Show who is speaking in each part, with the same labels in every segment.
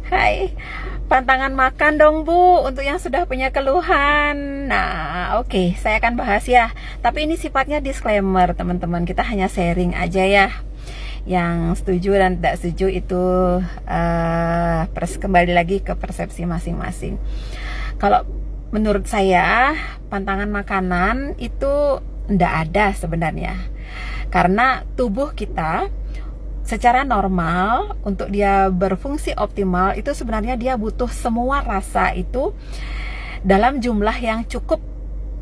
Speaker 1: Hai, pantangan makan dong Bu untuk yang sudah punya keluhan. Nah, oke, saya akan bahas ya. Tapi ini sifatnya disclaimer teman-teman. Kita hanya sharing aja ya. Yang setuju dan tidak setuju itu kembali lagi ke persepsi masing-masing. Kalau menurut saya pantangan makanan itu tidak ada sebenarnya. Karena tubuh kita secara normal untuk dia berfungsi optimal itu sebenarnya dia butuh semua rasa itu dalam jumlah yang cukup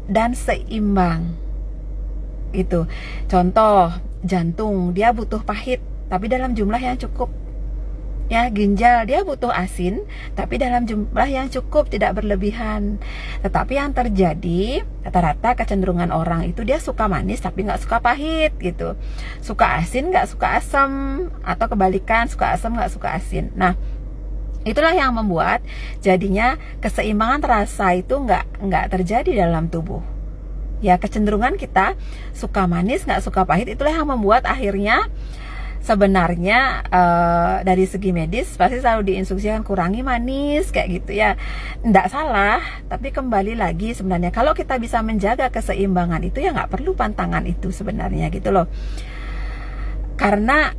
Speaker 1: dan seimbang. Itu contoh jantung dia butuh pahit tapi dalam jumlah yang cukup. Ya, ginjal dia butuh asin tapi dalam jumlah yang cukup, tidak berlebihan. Tetapi yang terjadi rata-rata kecenderungan orang itu dia suka manis tapi nggak suka pahit gitu, suka asin nggak suka asam, atau kebalikan, suka asam nggak suka asin. Nah, itulah yang membuat jadinya keseimbangan rasa itu nggak terjadi dalam tubuh. Ya, kecenderungan kita suka manis nggak suka pahit, itulah yang membuat akhirnya sebenarnya dari segi medis pasti selalu diinstruksikan kurangi manis kayak gitu ya. Nggak salah, tapi kembali lagi sebenarnya kalau kita bisa menjaga keseimbangan itu ya nggak perlu pantangan itu sebenarnya gitu loh. Karena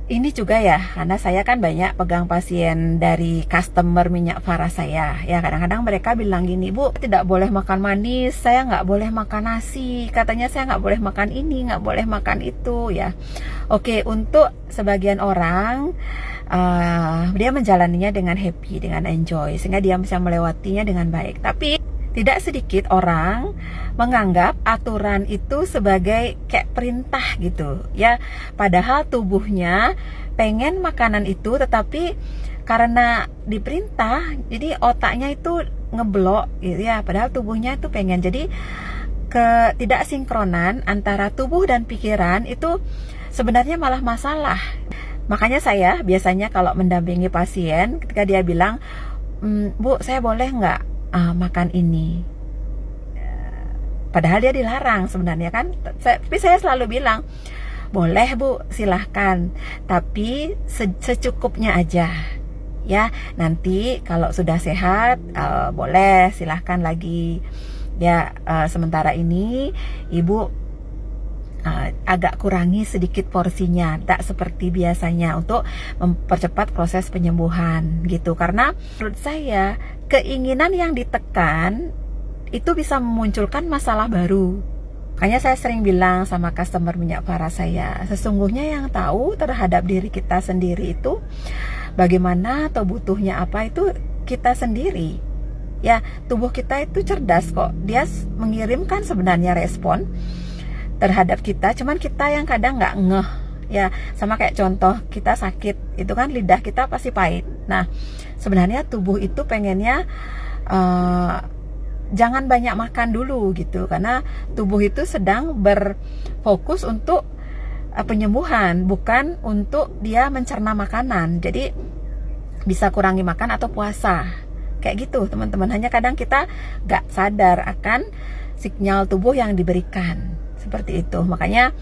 Speaker 1: ini juga ya, karena saya kan banyak pegang pasien dari customer minyak farah saya. Ya kadang-kadang mereka bilang gini, Bu, tidak boleh makan manis, saya nggak boleh makan nasi. Katanya saya nggak boleh makan ini, nggak boleh makan itu ya. Oke, untuk sebagian orang dia menjalaninya dengan happy, dengan enjoy, sehingga dia bisa melewatinya dengan baik. Tapi tidak sedikit orang menganggap aturan itu sebagai kayak perintah gitu ya. Padahal tubuhnya pengen makanan itu, tetapi karena diperintah jadi otaknya itu ngeblok gitu ya. Padahal tubuhnya itu pengen. Jadi ketidaksinkronan antara tubuh dan pikiran itu sebenarnya malah masalah. Makanya saya biasanya kalau mendampingi pasien ketika dia bilang, Bu, saya boleh nggak makan ini, padahal dia dilarang sebenarnya kan. Tapi saya selalu bilang, boleh Bu, silahkan, tapi secukupnya aja ya. Nanti kalau sudah sehat boleh silahkan lagi ya. Sementara ini Ibu agak kurangi sedikit porsinya, tak seperti biasanya, untuk mempercepat proses penyembuhan gitu. Karena menurut saya keinginan yang ditekan itu bisa memunculkan masalah baru. Makanya saya sering bilang sama customer minyak farah saya, sesungguhnya yang tahu terhadap diri kita sendiri itu bagaimana atau butuhnya apa itu kita sendiri. Ya, tubuh kita itu cerdas kok. Dia mengirimkan sebenarnya respon terhadap kita, cuman kita yang kadang nggak ngeh ya. Sama kayak contoh kita sakit itu kan, lidah kita pasti pahit. Nah, sebenarnya tubuh itu pengennya jangan banyak makan dulu gitu, karena tubuh itu sedang berfokus untuk penyembuhan, bukan untuk dia mencerna makanan. Jadi bisa kurangi makan atau puasa kayak gitu teman-teman. Hanya kadang kita nggak sadar akan sinyal tubuh yang diberikan seperti itu. Makanya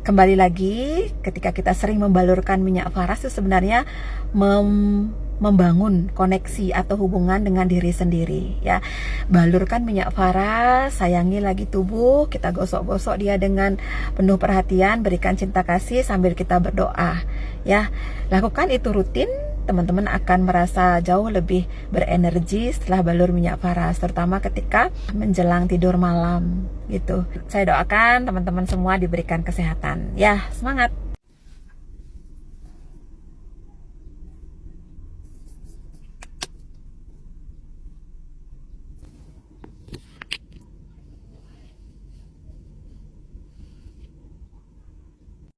Speaker 1: kembali lagi, ketika kita sering membalurkan minyak farah itu sebenarnya membangun koneksi atau hubungan dengan diri sendiri ya. Balurkan minyak farah, sayangi lagi tubuh, kita gosok-gosok dia dengan penuh perhatian, berikan cinta kasih sambil kita berdoa ya. Lakukan itu rutin, teman-teman akan merasa jauh lebih berenergi setelah balur minyak farah, terutama ketika menjelang tidur malam gitu. Saya doakan teman-teman semua diberikan kesehatan ya. Semangat!